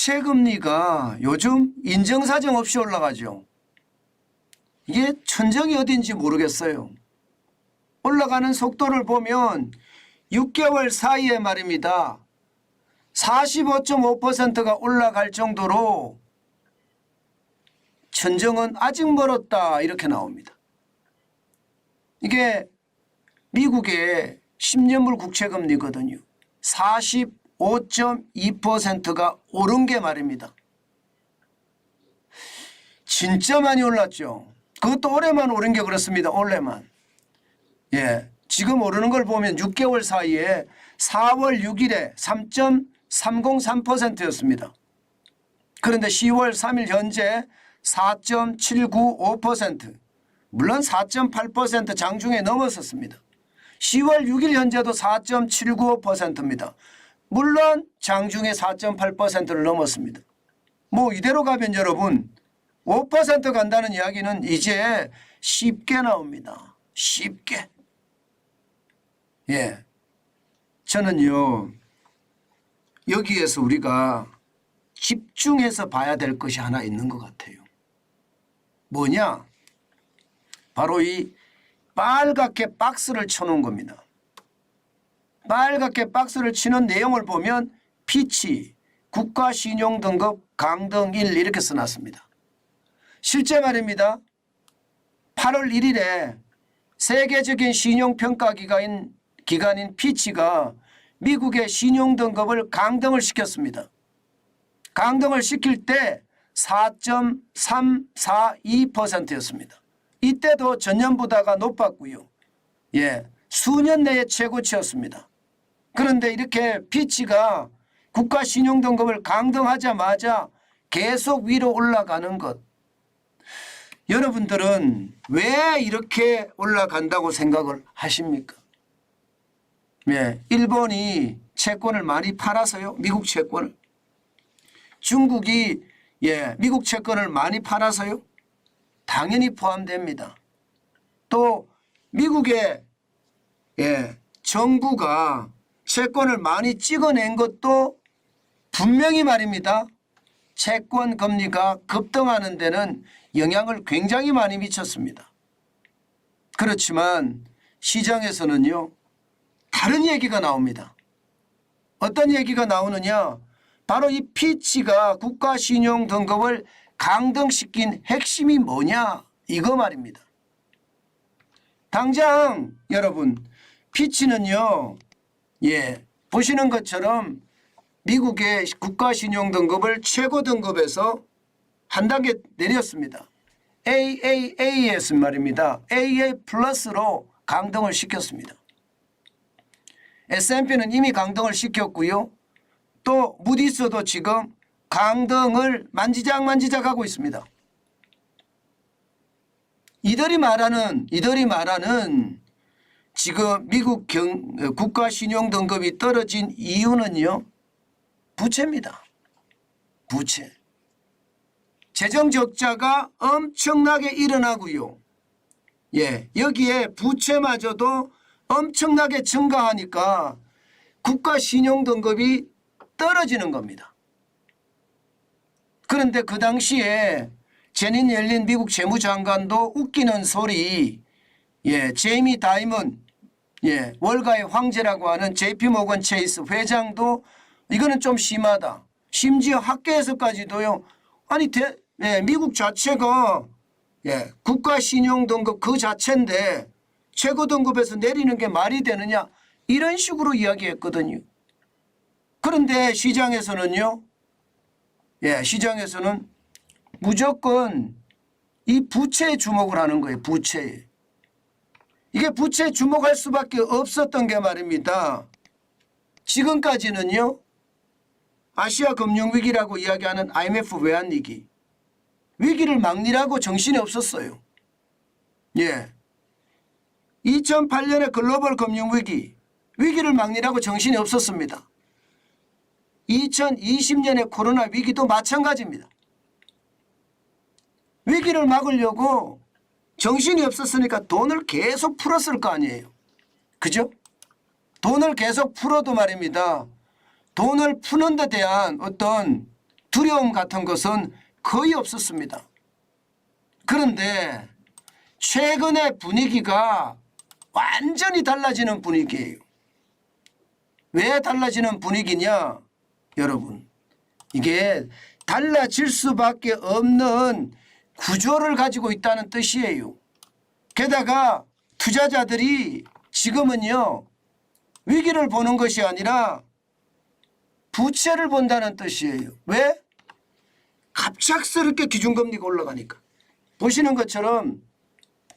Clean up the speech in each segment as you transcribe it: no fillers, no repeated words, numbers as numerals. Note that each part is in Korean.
국채 금리가 요즘 인정사정 없이 올라가죠. 이게 천정이 어딘지 모르겠어요. 올라가는 속도를 보면 6개월 사이에 말입니다. 45.5%가 올라갈 정도로 천정은 아직 멀었다 이렇게 나옵니다. 이게 미국의 10년물 국채금리거든요. 45.2%가 오른 게 말입니다. 진짜 많이 올랐죠. 그것도 올해만 오른 게 그렇습니다. 올해만. 예, 지금 오르는 걸 보면 6개월 사이에 4월 6일에 3.303%였습니다. 그런데 10월 3일 현재 4.795%, 물론 4.8% 장중에 넘었었습니다. 10월 6일 현재도 4.795%입니다. 물론 장중에 4.8%를 넘었습니다. 뭐 이대로 가면 여러분 5% 간다는 이야기는 이제 쉽게 나옵니다. 쉽게. 예, 저는요 여기에서 우리가 집중해서 봐야 될 것이 하나 있는 것 같아요. 뭐냐? 바로 이 빨갛게 박스를 쳐놓은 겁니다. 빨갛게 박스를 치는 내용을 보면 피치, 국가신용등급 강등 1 이렇게 써놨습니다. 실제 말입니다. 8월 1일에 세계적인 신용평가 기관인 피치가 미국의 신용등급을 강등을 시켰습니다. 강등을 시킬 때 4.342%였습니다. 이때도 전년보다가 높았고요. 예, 수년 내에 최고치였습니다. 그런데 이렇게 피치가 국가 신용등급을 강등하자마자 계속 위로 올라가는 것. 여러분들은 왜 이렇게 올라간다고 생각을 하십니까? 예, 일본이 채권을 많이 팔아서요. 미국 채권을. 중국이 미국 채권을 많이 팔아서요. 당연히 포함됩니다. 또 미국의 정부가 채권을 많이 찍어낸 것도 분명히 말입니다. 채권 금리가 급등하는 데는 영향을 굉장히 많이 미쳤습니다. 그렇지만 시장에서는요. 다른 얘기가 나옵니다. 어떤 얘기가 나오느냐? 바로 이 피치가 국가신용등급을 강등시킨 핵심이 뭐냐? 이거 말입니다. 당장 여러분 피치는요. 보시는 것처럼 미국의 국가신용등급을 최고등급에서 한 단계 내렸습니다. AAAS 말입니다. AA 플러스로 강등을 시켰습니다. S&P는 이미 강등을 시켰고요. 또 무디스도 지금 강등을 만지작 하고 있습니다. 이들이 말하는 지금 미국 국가 신용 등급이 떨어진 이유는요. 부채입니다. 부채. 재정 적자가 엄청나게 일어나고요. 여기에 부채마저도 엄청나게 증가하니까 국가 신용 등급이 떨어지는 겁니다. 그런데 그 당시에 제닛 옐린 미국 재무장관도 웃기는 소리, 제이미 다이먼, 월가의 황제라고 하는 JP모건 체이스 회장도 이거는 좀 심하다. 심지어 학계에서까지도요. 아니 미국 자체가 국가신용등급 그 자체인데 최고등급에서 내리는 게 말이 되느냐 이런 식으로 이야기했거든요. 그런데 시장에서는요. 시장에서는 무조건 이 부채에 주목을 하는 거예요. 부채에. 이게 부채에 주목할 수밖에 없었던 게 말입니다. 지금까지는요. 아시아 금융위기라고 이야기하는 IMF 외환위기. 위기를 막느라고 정신이 없었어요. 2008년의 글로벌 금융위기. 위기를 막느라고 정신이 없었습니다. 2020년의 코로나 위기도 마찬가지입니다. 위기를 막으려고 정신이 없었으니까 돈을 계속 풀었을 거 아니에요. 그죠? 돈을 계속 풀어도 말입니다. 돈을 푸는 데 대한 어떤 두려움 같은 것은 거의 없었습니다. 그런데 최근의 분위기가 완전히 달라지는 분위기예요. 왜 달라지는 분위기냐? 여러분, 이게 달라질 수밖에 없는 구조를 가지고 있다는 뜻이에요. 게다가 투자자들이 지금은요, 위기를 보는 것이 아니라 부채를 본다는 뜻이에요. 왜? 갑작스럽게 기준금리가 올라가니까. 보시는 것처럼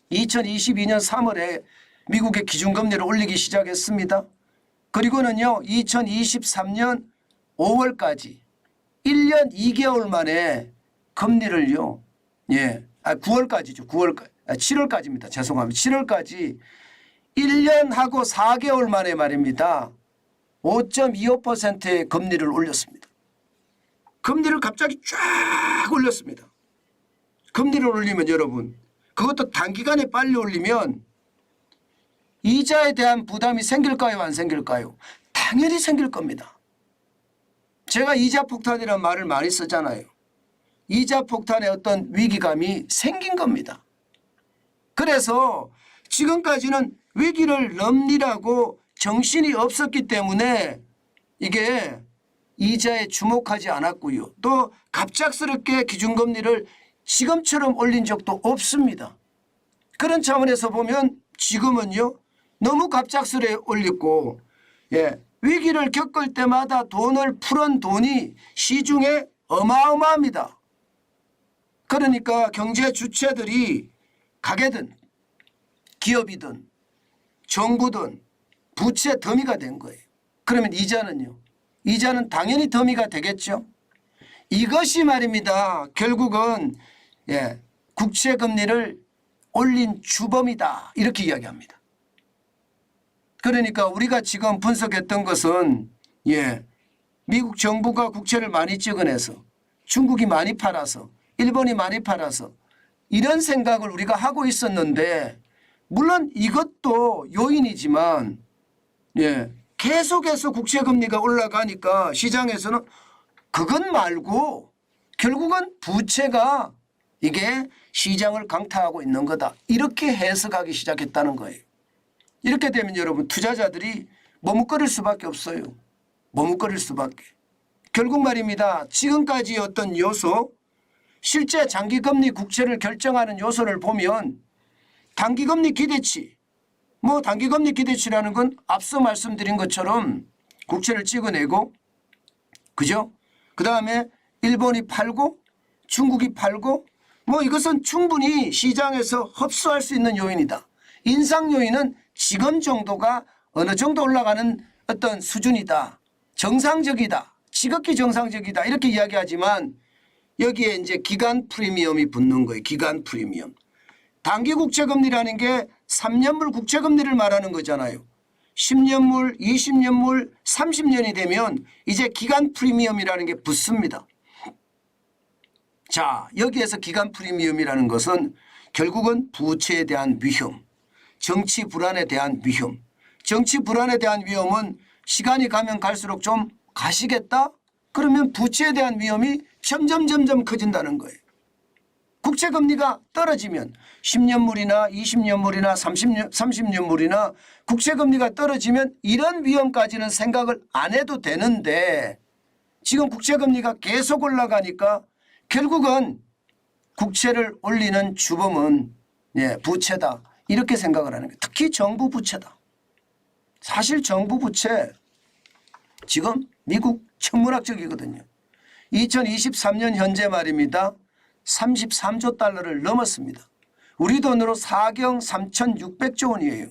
2022년 3월에 미국의 기준금리를 올리기 시작했습니다. 그리고는요 2023년 5월까지 1년 2개월 만에 금리를요 9월까지죠. 7월까지입니다. 죄송합니다. 7월까지 1년하고 4개월 만에 말입니다. 5.25%의 금리를 올렸습니다. 금리를 갑자기 쫙 올렸습니다. 금리를 올리면 여러분, 그것도 단기간에 빨리 올리면 이자에 대한 부담이 생길까요? 안 생길까요? 당연히 생길 겁니다. 제가 이자 폭탄이라는 말을 많이 쓰잖아요. 이자 폭탄의 어떤 위기감이 생긴 겁니다. 그래서 지금까지는 위기를 넘리라고 정신이 없었기 때문에 이게 이자에 주목하지 않았고요. 또 갑작스럽게 기준금리를 지금처럼 올린 적도 없습니다. 그런 차원에서 보면 지금은요 너무 갑작스레 올렸고 위기를 겪을 때마다 돈을 풀은 돈이 시중에 어마어마합니다. 그러니까 경제 주체들이 가게든 기업이든 정부든 부채 더미가 된 거예요. 그러면 이자는요? 이자는 당연히 더미가 되겠죠. 이것이 말입니다. 결국은 국채 금리를 올린 주범이다 이렇게 이야기합니다. 그러니까 우리가 지금 분석했던 것은 미국 정부가 국채를 많이 찍어내서 중국이 많이 팔아서 일본이 많이 팔아서 이런 생각을 우리가 하고 있었는데 물론 이것도 요인이지만 계속해서 국채금리가 올라가니까 시장에서는 그것 말고 결국은 부채가 이게 시장을 강타하고 있는 거다 이렇게 해석하기 시작했다는 거예요. 이렇게 되면 여러분 투자자들이 머뭇거릴 수밖에 없어요. 머뭇거릴 수밖에. 결국 말입니다. 지금까지 어떤 요소 실제 장기금리 국채를 결정하는 요소를 보면 단기금리 기대치 단기금리 기대치라는 건 앞서 말씀드린 것처럼 국채를 찍어내고 그죠? 그 다음에 일본이 팔고 중국이 팔고 이것은 충분히 시장에서 흡수할 수 있는 요인이다. 인상 요인은 지금 정도가 어느 정도 올라가는 어떤 수준이다. 정상적이다. 지극히 정상적이다. 이렇게 이야기하지만 여기에 이제 기간 프리미엄이 붙는 거예요. 기간 프리미엄. 단기 국채금리라는 게 3년물 국채금리를 말하는 거잖아요. 10년물, 20년물, 30년이 되면 이제 기간 프리미엄이라는 게 붙습니다. 자, 여기에서 기간 프리미엄이라는 것은 결국은 부채에 대한 위험, 정치 불안에 대한 위험. 정치 불안에 대한 위험은 시간이 가면 갈수록 좀 가시겠다? 그러면 부채에 대한 위험이 점점 커진다는 거예요. 국채금리가 떨어지면 10년물이나 20년물이나 30년물이나 국채금리가 떨어지면 이런 위험까지는 생각을 안 해도 되는데 지금 국채금리가 계속 올라가니까 결국은 국채를 올리는 주범은 부채다 이렇게 생각을 하는 거예요. 특히 정부 부채다. 사실 정부 부채 지금 미국 천문학적이거든요. 2023년 현재 말입니다. 33조 달러를 넘었습니다. 우리 돈으로 4경 3,600조 원이에요.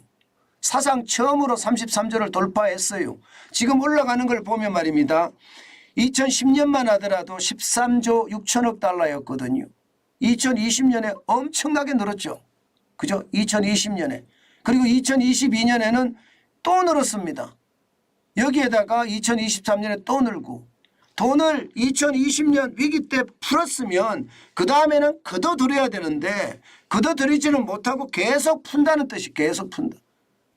사상 처음으로 33조를 돌파했어요. 지금 올라가는 걸 보면 말입니다. 2010년만 하더라도 13조 6천억 달러였거든요. 2020년에 엄청나게 늘었죠. 그죠? 2020년에. 그리고 2022년에는 또 늘었습니다. 여기에다가 2023년에 또 늘고 돈을 2020년 위기 때 풀었으면 그 다음에는 걷어들여야 되는데 걷어들이지는 못하고 계속 푼다는 뜻이 계속 푼다.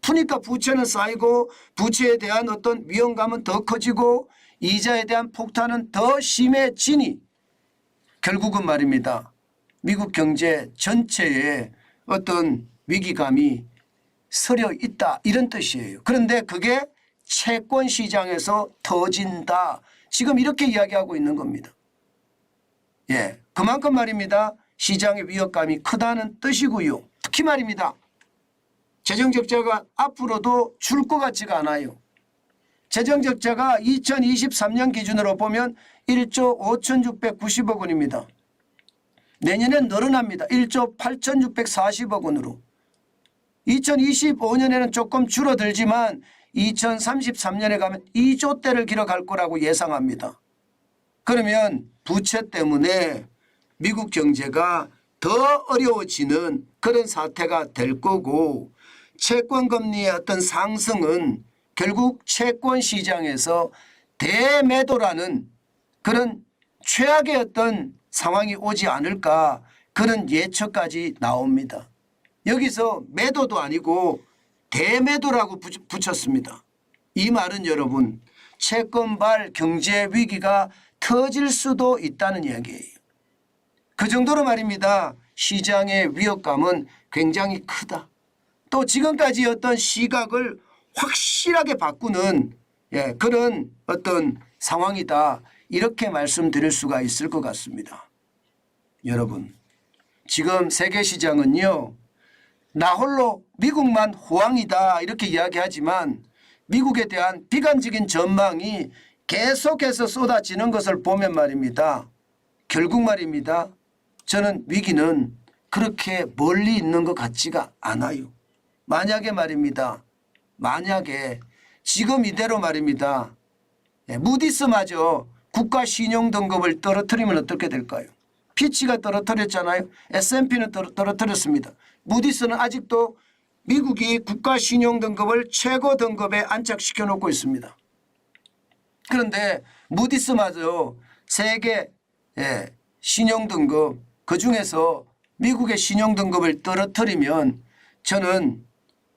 푸니까 부채는 쌓이고 부채에 대한 어떤 위험감은 더 커지고 이자에 대한 폭탄은 더 심해지니 결국은 말입니다. 미국 경제 전체에 어떤 위기감이 서려 있다 이런 뜻이에요. 그런데 그게 채권 시장에서 터진다. 지금 이렇게 이야기하고 있는 겁니다. 예, 그만큼 말입니다. 시장의 위협감이 크다는 뜻이고요. 특히 말입니다. 재정적자가 앞으로도 줄 것 같지가 않아요. 재정적자가 2023년 기준으로 보면 1조 5,690억 원입니다. 내년엔 늘어납니다. 1조 8,640억 원으로. 2025년에는 조금 줄어들지만 2033년에 가면 2조대를 기록할 거라고 예상합니다. 그러면 부채 때문에 미국 경제가 더 어려워지는 그런 사태가 될 거고 채권 금리의 어떤 상승은 결국 채권 시장에서 대매도라는 그런 최악의 어떤 상황이 오지 않을까 그런 예측까지 나옵니다. 여기서 매도도 아니고 대매도라고 붙였습니다. 이 말은 여러분 채권발 경제 위기가 터질 수도 있다는 이야기예요. 그 정도로 말입니다. 시장의 위협감은 굉장히 크다. 또 지금까지 어떤 시각을 확실하게 바꾸는 그런 어떤 상황이다. 이렇게 말씀드릴 수가 있을 것 같습니다. 여러분 지금 세계시장은요. 나 홀로 미국만 호황이다 이렇게 이야기하지만 미국에 대한 비관적인 전망이 계속해서 쏟아지는 것을 보면 말입니다. 결국 말입니다. 저는 위기는 그렇게 멀리 있는 것 같지가 않아요. 만약에 말입니다. 만약에 지금 이대로 말입니다. 무디스마저 국가 신용 등급을 떨어뜨리면 어떻게 될까요? 피치가 떨어뜨렸잖아요. S&P는 떨어뜨렸습니다. 무디스는 아직도 미국이 국가 신용 등급을 최고 등급에 안착시켜 놓고 있습니다. 그런데 무디스마저 세계 신용 등급 그중에서 미국의 신용 등급을 떨어뜨리면 저는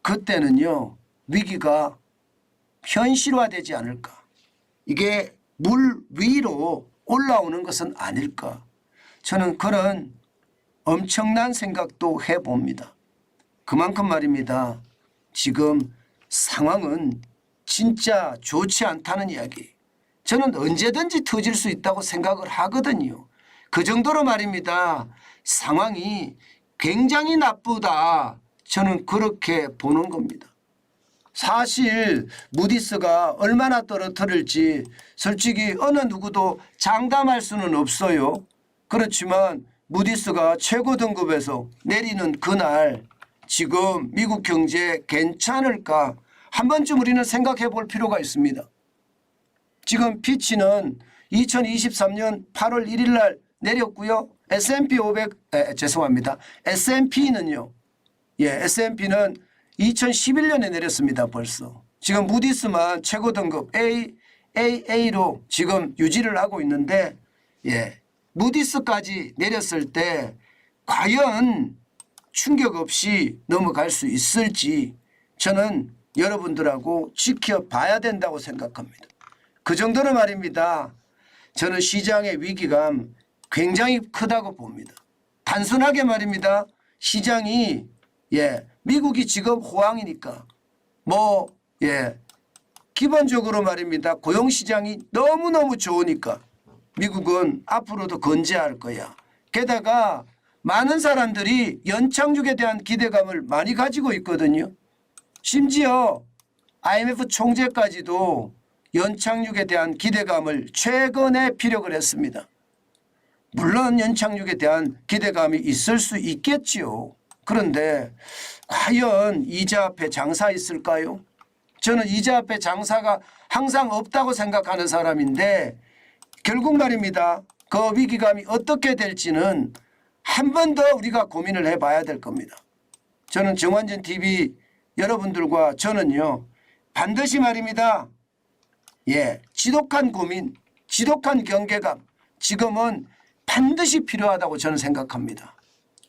그때는요 위기가 현실화되지 않을까. 이게 물 위로 올라오는 것은 아닐까. 저는 그런 엄청난 생각도 해봅니다. 그만큼 말입니다. 지금 상황은 진짜 좋지 않다는 이야기. 저는 언제든지 터질 수 있다고 생각을 하거든요. 그 정도로 말입니다. 상황이 굉장히 나쁘다. 저는 그렇게 보는 겁니다. 사실 무디스가 얼마나 떨어뜨릴지 솔직히 어느 누구도 장담할 수는 없어요. 그렇지만 무디스가 최고 등급에서 내리는 그날 지금 미국 경제 괜찮을까 한 번쯤 우리는 생각해 볼 필요가 있습니다. 지금 피치는 2023년 8월 1일 날 내렸고요. S&P 500 죄송합니다. S&P는요. S&P는 2011년에 내렸습니다. 벌써. 지금 무디스만 최고 등급 AAA로 지금 유지를 하고 있는데 무디스까지 내렸을 때 과연 충격 없이 넘어갈 수 있을지 저는 여러분들하고 지켜봐야 된다고 생각합니다. 그 정도로 말입니다. 저는 시장의 위기감 굉장히 크다고 봅니다. 단순하게 말입니다. 시장이 미국이 지금 호황이니까 기본적으로 말입니다. 고용시장이 너무너무 좋으니까 미국은 앞으로도 건재할 거야. 게다가 많은 사람들이 연착륙에 대한 기대감을 많이 가지고 있거든요. 심지어 IMF 총재까지도 연착륙에 대한 기대감을 최근에 피력을 했습니다. 물론 연착륙에 대한 기대감이 있을 수 있겠지요. 그런데 과연 이자 앞에 장사 있을까요? 저는 이자 앞에 장사가 항상 없다고 생각하는 사람인데 결국 말입니다. 그 위기감이 어떻게 될지는 한 번 더 우리가 고민을 해봐야 될 겁니다. 저는 정환진 TV 여러분들과 저는요. 반드시 말입니다. 지독한 고민, 지독한 경계감 지금은 반드시 필요하다고 저는 생각합니다.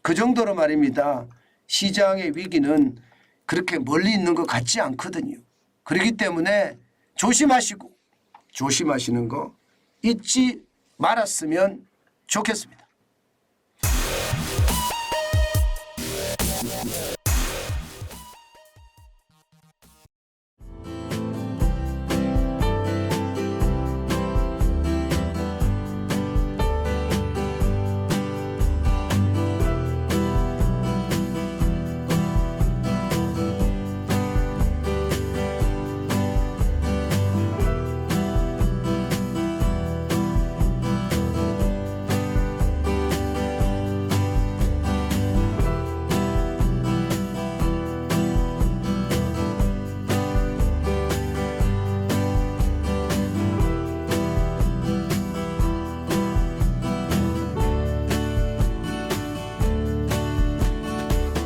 그 정도로 말입니다. 시장의 위기는 그렇게 멀리 있는 것 같지 않거든요. 그렇기 때문에 조심하시고 조심하시는 거 잊지 말았으면 좋겠습니다.